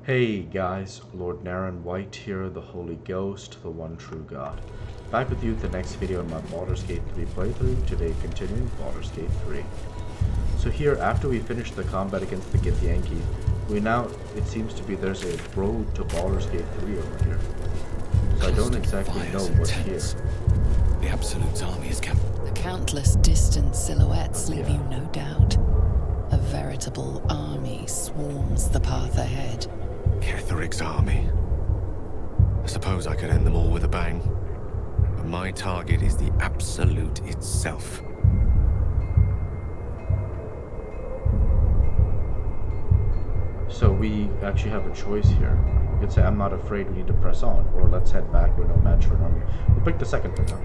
Hey guys, Lord Naren White here, the Holy Ghost, the one true God. Back with you with the next video in my Baldur's Gate 3 playthrough, today continuing Baldur's Gate 3. So here, after we finish the combat against the Githyanki, it seems to be there's a road to Baldur's Gate 3 over here. So I don't exactly know what's here. The Absolute's army is camped. The countless distant silhouettes leave Yeah. you no doubt. A veritable army swarms the path ahead. Ketheric's army. I suppose I could end them all with a bang. But my target is the Absolute itself. So we actually have a choice here. We could say, I'm not afraid, we need to press on, or let's head back, we're no match for an army. We'll pick the second thing up.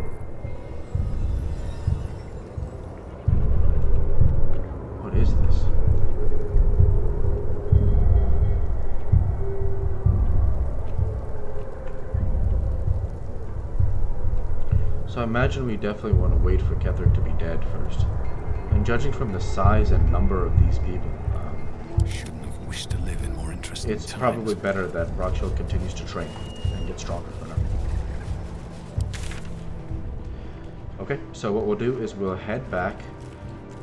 What is this? So I imagine we definitely want to wait for Ketheric to be dead first. And judging from the size and number of these people, Shouldn't have wished to live in more interesting it's times. probably better that Rockhill continues to train and get stronger for now. Okay, so what we'll do is we'll head back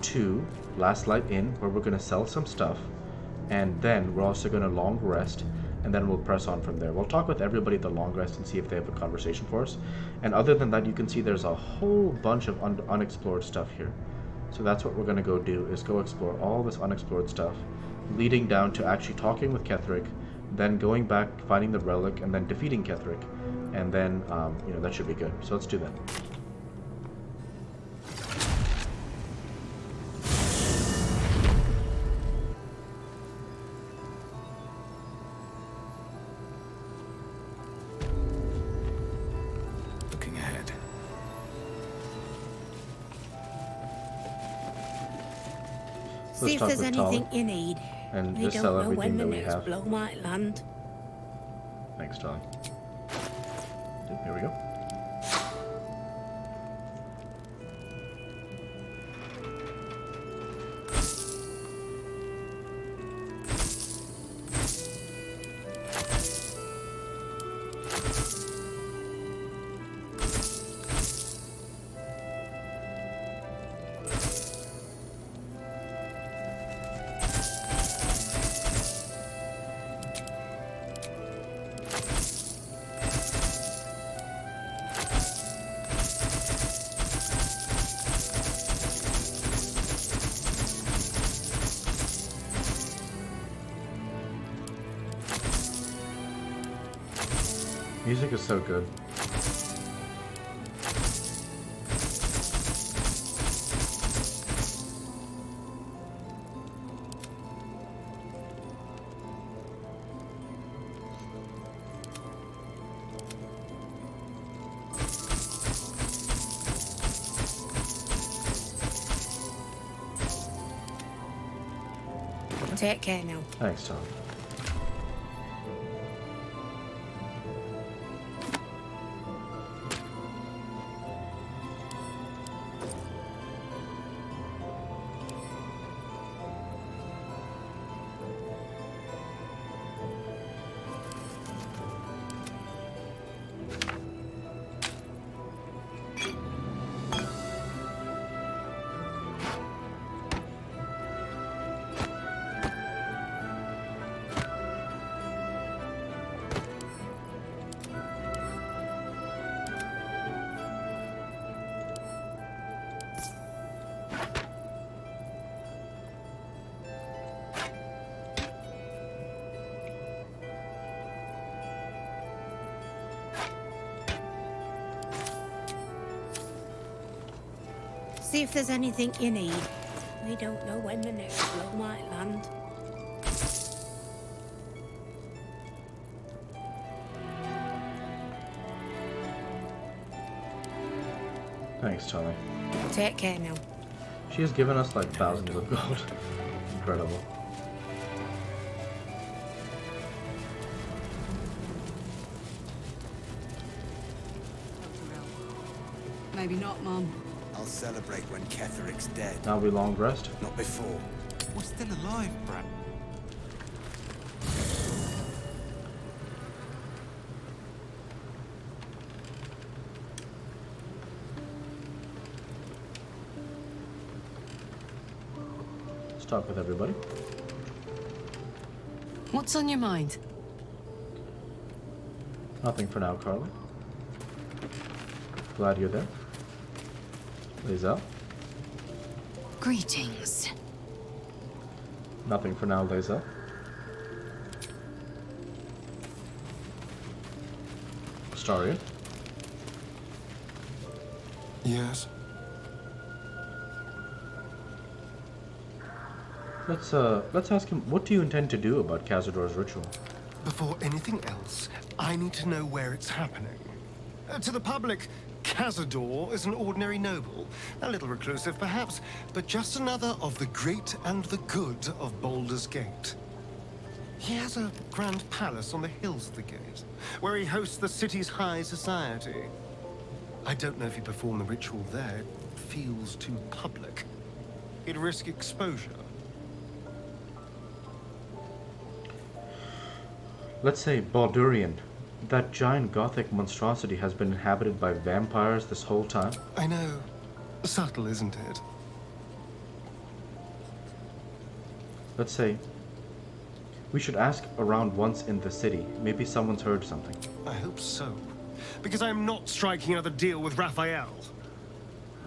to Last Light Inn, where we're going to sell some stuff, and then we're also going to long rest, and then we'll press on from there. We'll talk with everybody at the long rest and see if they have a conversation for us. And other than that, you can see there's a whole bunch of unexplored stuff here. So that's what we're going to go do, is go explore all this unexplored stuff, leading down to actually talking with Ketheric, then going back, finding the relic, and then defeating Ketheric. And then, that should be good. So let's do that. Looking ahead. See if talk there's with anything Tali you need. and We just don't sell know everything when the that we next have. blow might land. Thanks, Tali. Here we go. Music is so good. Take care now. Thanks, Tom. See if there's anything you need. We don't know when the next blow might land. Thanks, Tali. Take care now. She has given us like thousands of gold. Incredible. Maybe not, Mum. I'll celebrate when Ketheric's dead. Now we long rest. Not before. We're still alive, Brad. talk with everybody. What's on your mind? Nothing for now, Carla. Glad you're there. Lisa. Greetings. Nothing for now, Lisa. Staria. Yes. Let's ask him, what do you intend to do about Cazador's ritual? Before anything else, I need to know where it's happening. To the public, Cazador is an ordinary noble. A little reclusive, perhaps, but just another of the great and the good of Baldur's Gate. He has a grand palace on the hills of the gate, where he hosts the city's high society. I don't know if he performed the ritual there. It feels too public. He'd risk exposure. Let's say Baldurian. That giant gothic monstrosity has been inhabited by vampires this whole time. I know. Subtle, isn't it? Let's say we should ask around once in the city. Maybe someone's heard something. I hope so. Because I'm not striking another deal with Raphael.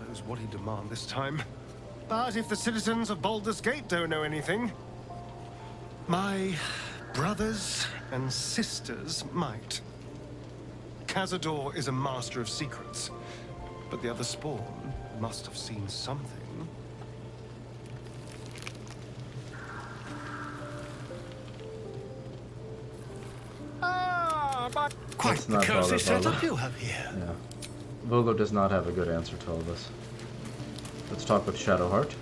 Knows what he'd demand this time. But if the citizens of Baldur's Gate don't know anything, my brothers and sisters might. Cazador is a master of secrets, but the other spawn must have seen something. But quite That's the not cozy Baldur, setup Baldur. you have here. Yeah. Volo does not have a good answer to all this. Let's talk with Shadowheart.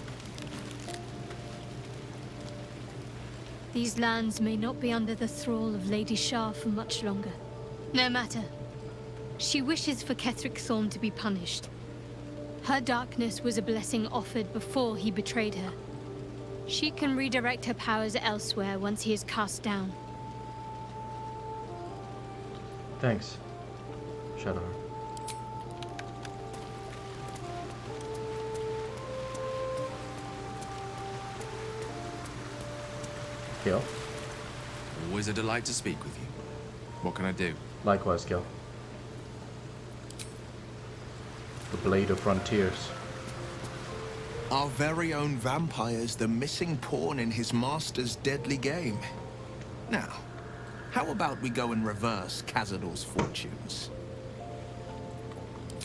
These lands may not be under the thrall of Lady Shah for much longer. No matter. She wishes for Ketheric Thorm to be punished. Her darkness was a blessing offered before he betrayed her. She can redirect her powers elsewhere once he is cast down. Thanks, Shadowheart. Gil. Always a delight to speak with you. What can I do? Likewise, Gil. The Blade of Frontiers. Our very own vampire's the missing pawn in his master's deadly game. Now, how about we go and reverse Cazador's fortunes?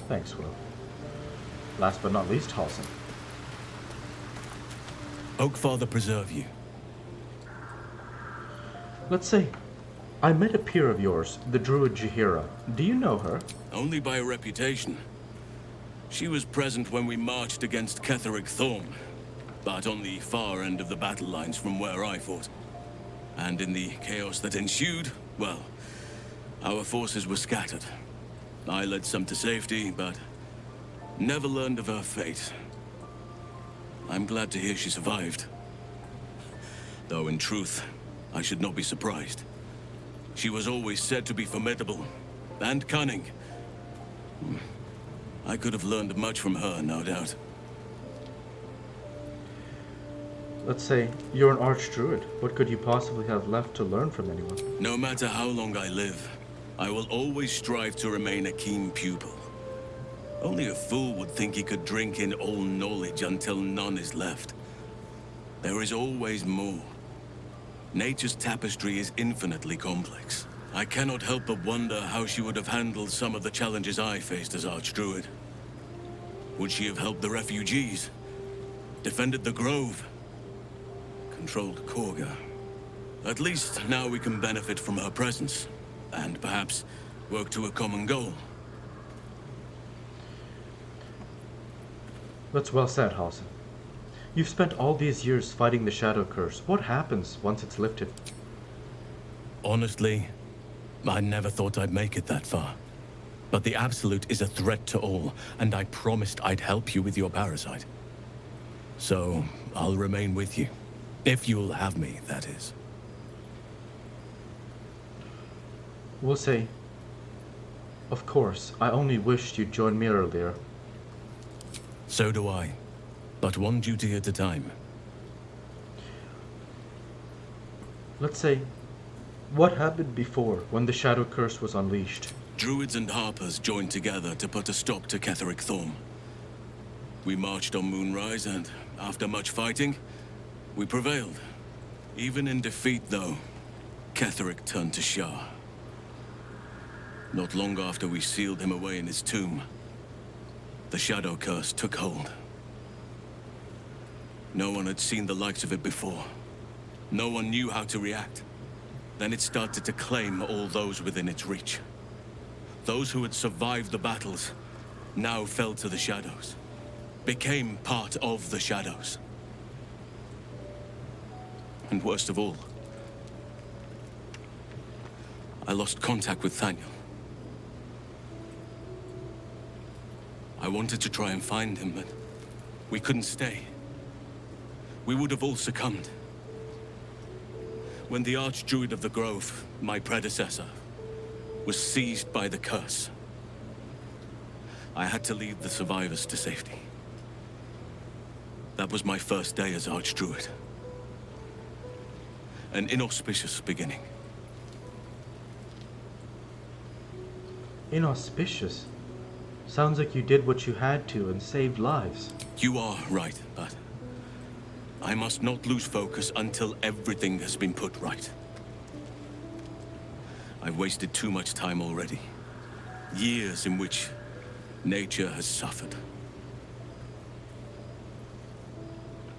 Thanks, Will. Last but not least, Halsin. Oakfather preserve you. Let's say, I met a peer of yours, the druid Jahira. Do you know her? Only by reputation. She was present when we marched against Ketheric Thorm, but on the far end of the battle lines from where I fought. And in the chaos that ensued, well, our forces were scattered. I led some to safety, but never learned of her fate. I'm glad to hear she survived. Though in truth, I should not be surprised. She was always said to be formidable and cunning. I could have learned much from her, no doubt. Let's say, you're an archdruid. What could you possibly have left to learn from anyone? No matter how long I live, I will always strive to remain a keen pupil. Only a fool would think he could drink in all knowledge until none is left. There is always more. Nature's tapestry is infinitely complex. I cannot help but wonder how she would have handled some of the challenges I faced as Archdruid. Would she have helped the refugees? Defended the Grove? Controlled Korga? At least now we can benefit from her presence, and perhaps work to a common goal. That's well said, Halsin. You've spent all these years fighting the Shadow Curse. What happens once it's lifted? Honestly, I never thought I'd make it that far. But the Absolute is a threat to all, and I promised I'd help you with your parasite. So, I'll remain with you. If you'll have me, that is. We'll say, of course, I only wished you'd join me earlier. So do I. But one duty at a time. let's say, what happened before when the Shadow Curse was unleashed? Druids and Harpers joined together to put a stop to Ketheric Thorm. We marched on Moonrise, and after much fighting, we prevailed. Even in defeat, though, Ketheric turned to Shah. Not long after we sealed him away in his tomb, the Shadow Curse took hold. No one had seen the likes of it before. No one knew how to react. Then it started to claim all those within its reach. Those who had survived the battles now fell to the shadows, became part of the shadows. And worst of all, I lost contact with Thaniel. I wanted to try and find him, but we couldn't stay. We would have all succumbed. When the Archdruid of the Grove, my predecessor, was seized by the curse, I had to lead the survivors to safety. That was my first day as Archdruid. An inauspicious beginning. Inauspicious? Sounds like you did what you had to and saved lives. You are right, but I must not lose focus until everything has been put right. I've wasted too much time already. Years in which nature has suffered.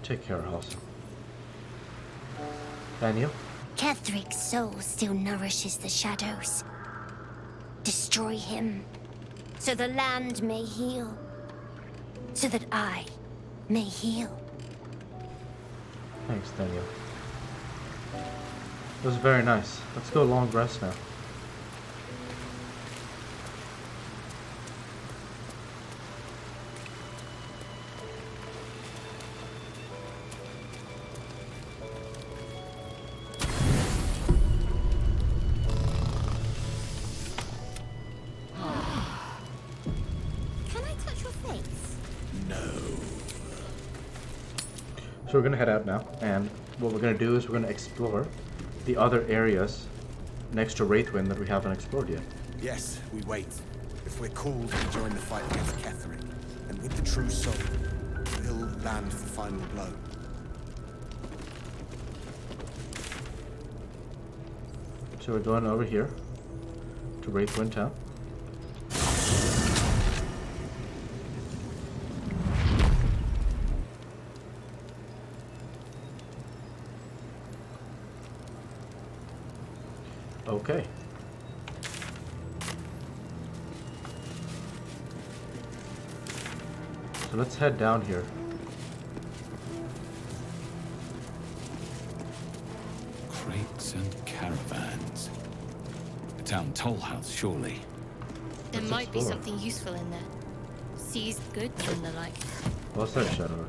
Take care, House. Daniel? Ketheric's soul still nourishes the shadows. Destroy him, so the land may heal, so that I may heal. Thanks, Daniel. It was very nice. Let's go long rest now. Can I touch your face? So we're gonna head out now, and what we're gonna do is we're gonna explore the other areas next to Wraithwind that we haven't explored yet. Yes, we wait. If we're called to join the fight against Ketheric, and with the true soul, he'll land the final blow. So we're going over here to Wraithwind Town. Okay. So let's head down here. Crates and caravans. A town toll house, surely. There Let's might be explore. something useful in there. Seized goods and the like. What's that, Shadow?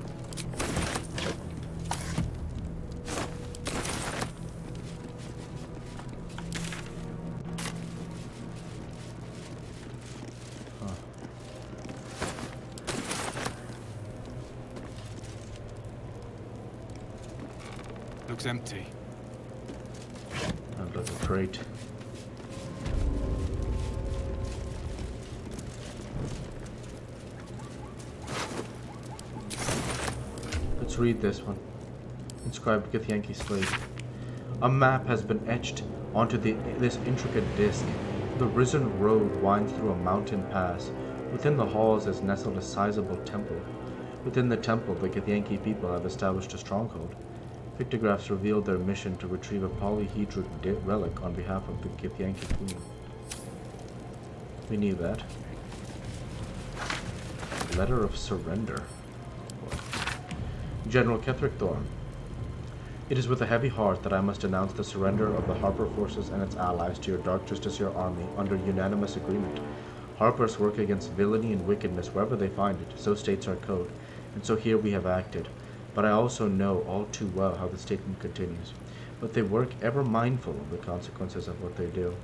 Looks empty. Another crate. Let's read this one. Inscribed Githyanki Slate. A map has been etched onto this intricate disc. The risen road winds through a mountain pass. Within the halls is nestled a sizable temple. Within the temple, the Githyanki people have established a stronghold. Pictographs reveal their mission to retrieve a polyhedric relic on behalf of the Githyanki queen. We knew that. Letter of surrender. General Ketheric Thorm. It is with a heavy heart that I must announce the surrender of the Harper forces and its allies to your Dark Justiciar army under unanimous agreement. Harpers work against villainy and wickedness wherever they find it, so states our code, and so here we have acted. But I also know all too well how the statement continues. But they work ever mindful of the consequences of what they do.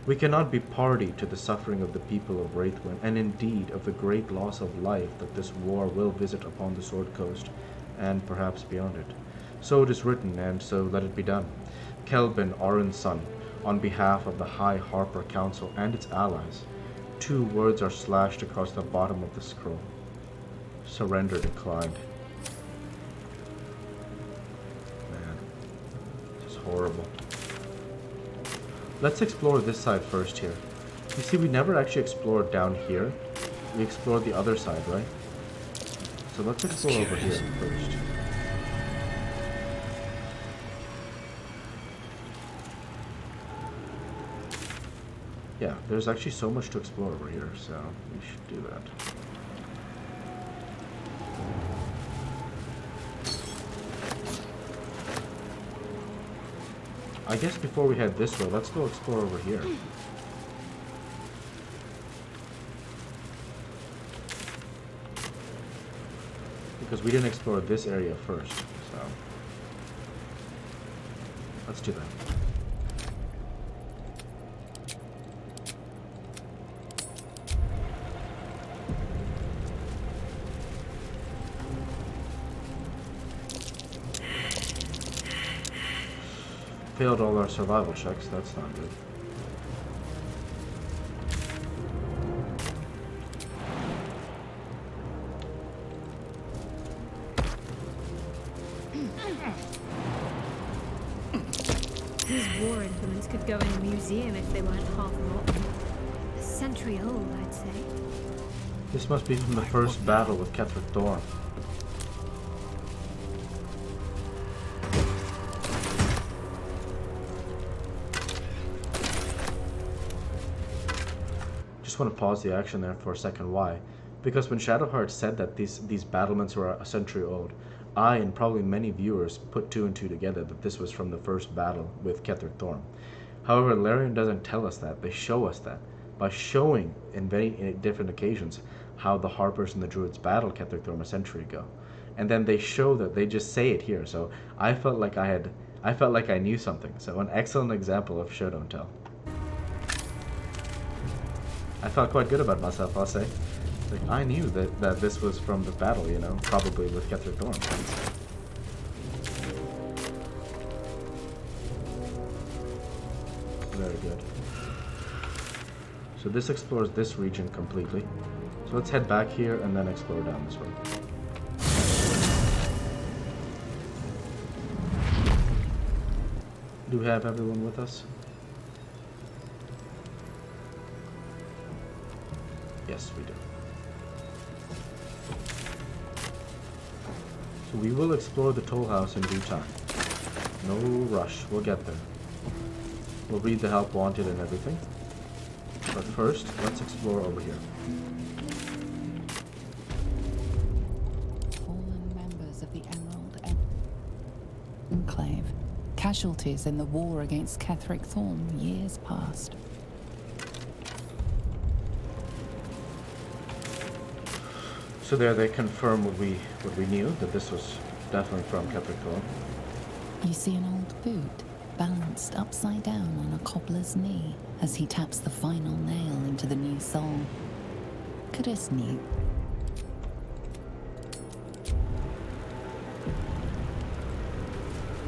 We cannot be party to the suffering of the people of Wraithwind, and indeed of the great loss of life that this war will visit upon the Sword Coast, and perhaps beyond it. So it is written, and so let it be done. Kelvin, Orin's son, on behalf of the High Harper Council and its allies. 2 words are slashed across the bottom of the scroll. Surrender declined. Man, this is horrible. Let's explore this side first here. You see, we never actually explored down here. We explored the other side, right? So let's explore over here first. Yeah, there's actually so much to explore over here, so we should do that. I guess before we head this way, let's go explore over here. Because we didn't explore this area first, so let's do that. Failed all our survival checks, that's not good. These war implements could go in a museum if they weren't half rotten. A century old, I'd say. This must be from the first battle with Ketheric Thorm. Just want to pause the action there for a second. Why? Because when Shadowheart said that these battlements were a century old, I and probably many viewers put 2 and 2 together that this was from the first battle with Ketheric Thorm. However, Larian doesn't tell us that. They show us that by showing in very different occasions how the Harpers and the Druids battled Ketheric Thorm a century ago, and then they show that they just say it here. So I felt like I knew something. So an excellent example of show don't tell. I felt quite good about myself, I'll say. Like, I knew that this was from the battle, you know, probably with Ketheric Thorm. Very good. So this explores this region completely. So let's head back here and then explore down this way. Do we have everyone with us? Yes, we do. So we will explore the toll house in due time. No rush, we'll get there. We'll read the help wanted and everything. But first, let's explore over here. Fallen members of the Emerald Enclave. Casualties in the war against Ketheric Thorm years past. So there they confirm what we knew, that this was definitely from Ketheric Thorm. You see an old boot balanced upside down on a cobbler's knee as he taps the final nail into the new sole. Curtis knew.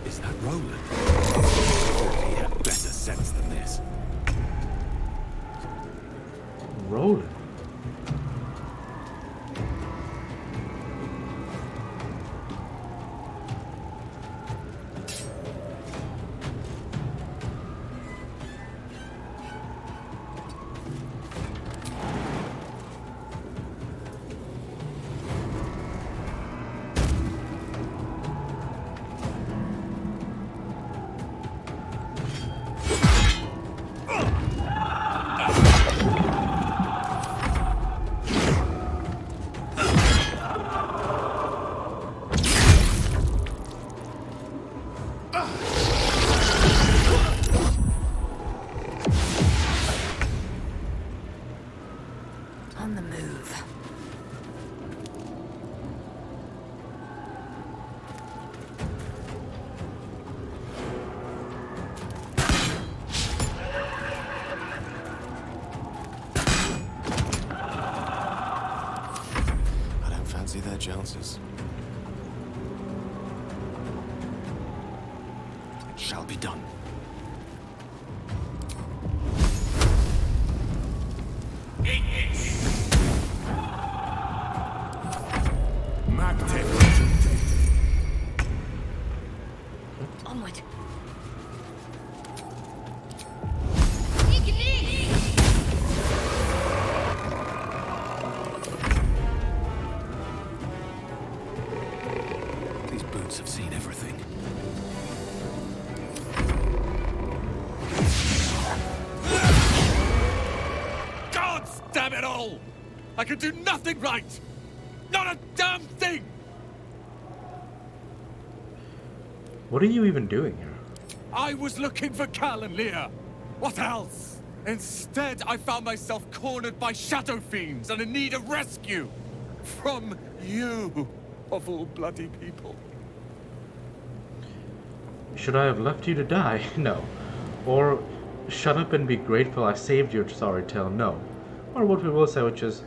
Is that Roland? He had better sense than this. Roland? On the move. I don't fancy their chances. It shall be done. Damn it all! I can do nothing right! Not a damn thing! What are you even doing here? I was looking for Cal and Leah. What else? Instead, I found myself cornered by shadow fiends and in need of rescue. From you, of all bloody people. Should I have left you to die? No. Or shut up and be grateful I saved your sorry tale? No. Or what we will say, which is,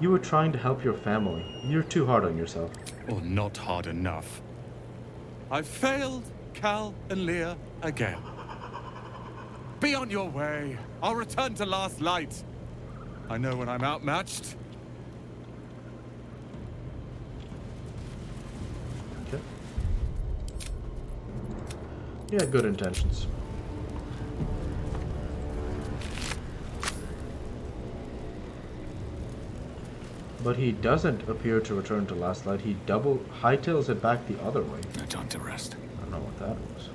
you were trying to help your family. You're too hard on yourself. Or not hard enough. I failed Cal and Leah again. Be on your way. I'll return to Last Light. I know when I'm outmatched. Okay. Yeah, good intentions. But he doesn't appear to return to Last Light. He hightails it back the other way. No time to rest. I don't know what that was.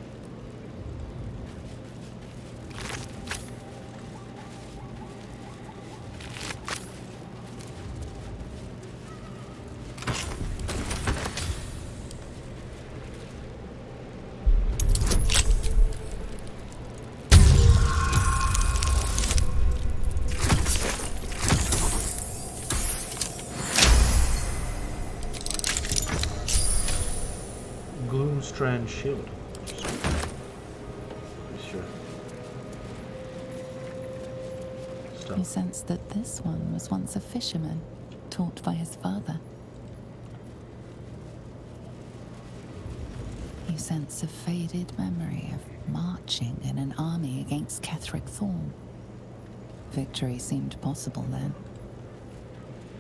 Strand shield. Sure. You sense that this one was once a fisherman, taught by his father. You sense a faded memory of marching in an army against Ketheric Thorn. Victory seemed possible then.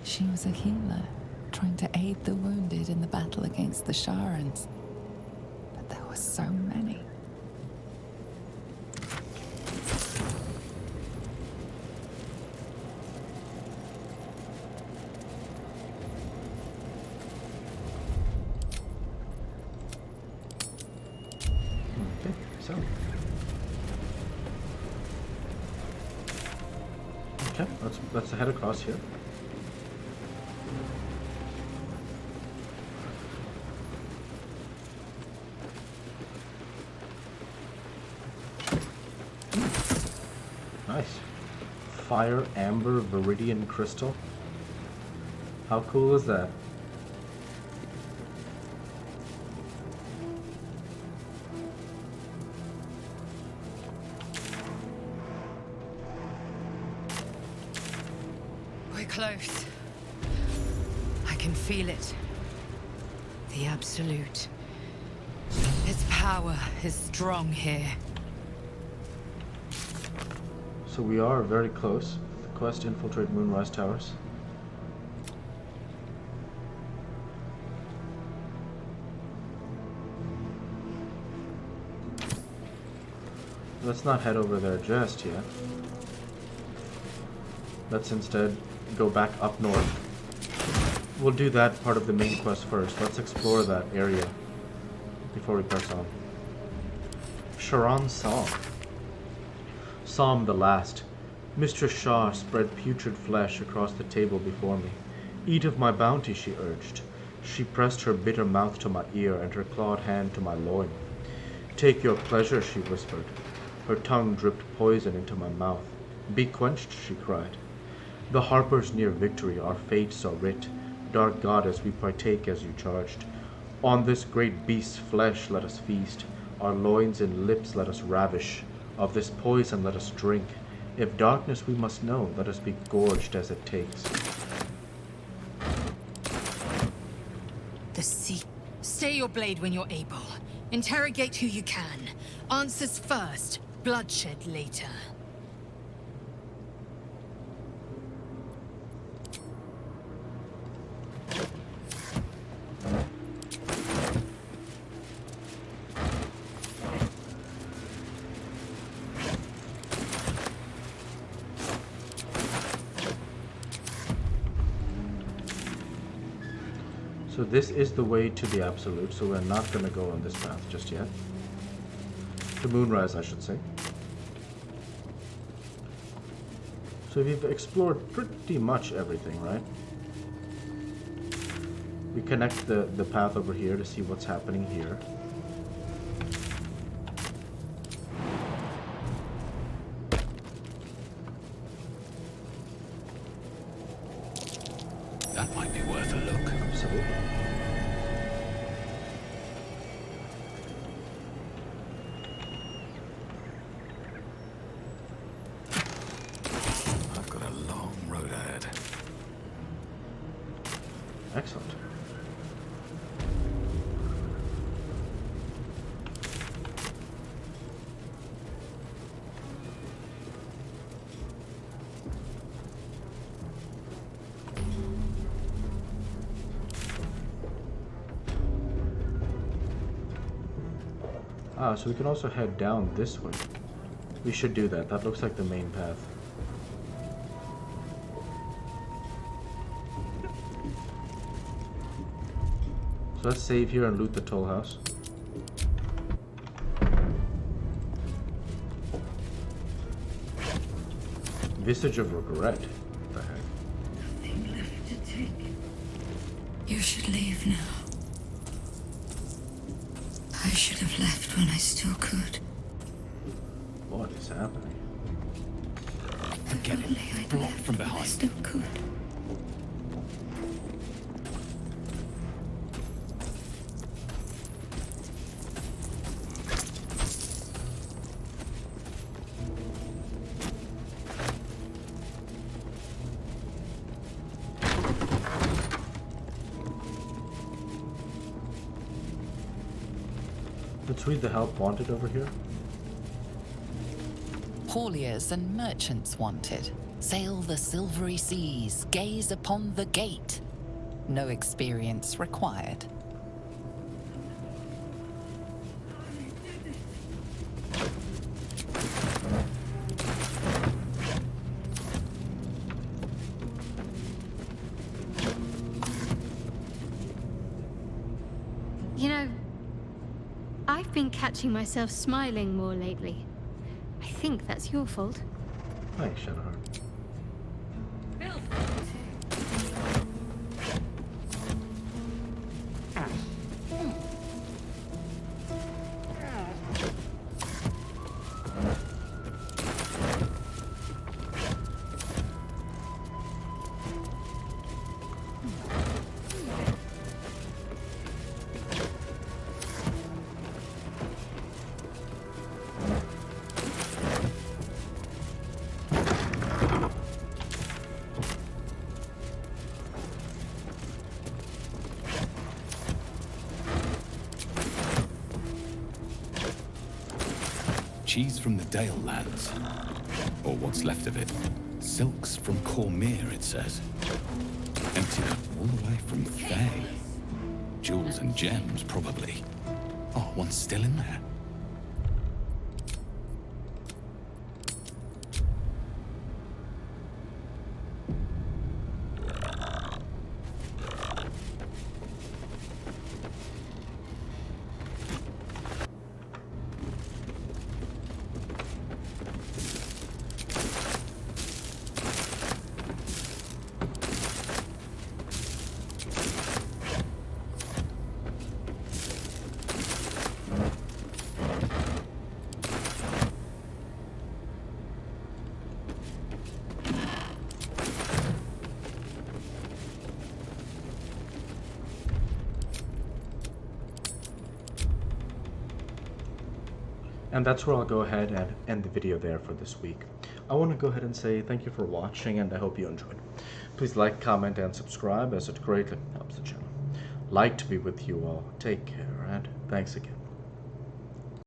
She was a healer, trying to aid the wounded in the battle against the Sharans. There were so many. Okay, so. Okay, let's head across here. Nice. Fire, amber, viridian crystal. How cool is that? We're close. I can feel it. The Absolute. Its power is strong here. So we are very close. The quest: infiltrate Moonrise Towers. Let's not head over there just yet. Let's instead go back up north. We'll do that part of the main quest first. Let's explore that area before we press on. Sharan's Psalm. Psalm the last. Mistress Shah spread putrid flesh across the table before me. Eat of my bounty, she urged. She pressed her bitter mouth to my ear and her clawed hand to my loin. Take your pleasure, she whispered. Her tongue dripped poison into my mouth. Be quenched, she cried. The harpers near victory, our fates are writ. Dark goddess, we partake as you charged. On this great beast's flesh let us feast. Our loins and lips let us ravish. Of this poison let us drink. If darkness we must know, let us be gorged as it takes. The sea. Stay your blade when you're able. Interrogate who you can. Answers first, bloodshed later. So this is the way to the Absolute, so we're not going to go on this path just yet. To Moonrise, I should say. So we've explored pretty much everything, right? We connect the path over here to see what's happening here. That might be worth a look. Absolutely. I've got a long road ahead. Excellent. Ah, so we can also head down this way. We should do that. That looks like the main path. So let's save here and loot the toll house. Visage of regret. What the heck? Nothing left to take. You should leave now. I should have left when I still could. What is happening? Forget it. Only I'd Block left from when I behind. still could. Let's read the help wanted over here. Hauliers and merchants wanted. Sail the silvery seas, gaze upon the gate. No experience required. You know, I've been catching myself smiling more lately. I think that's your fault. Thanks, Shadowheart. Cheese from the Dale lands. Or what's left of it. Silks from Cormyr, it says. Emptied up all the way from Thay. Jewels and gems, probably. Oh, one's still in there. And that's where I'll go ahead and end the video there for this week. I want to go ahead and say thank you for watching, and I hope you enjoyed. Please like, comment, and subscribe, as it greatly helps the channel. Like to be with you all. Take care, and thanks again.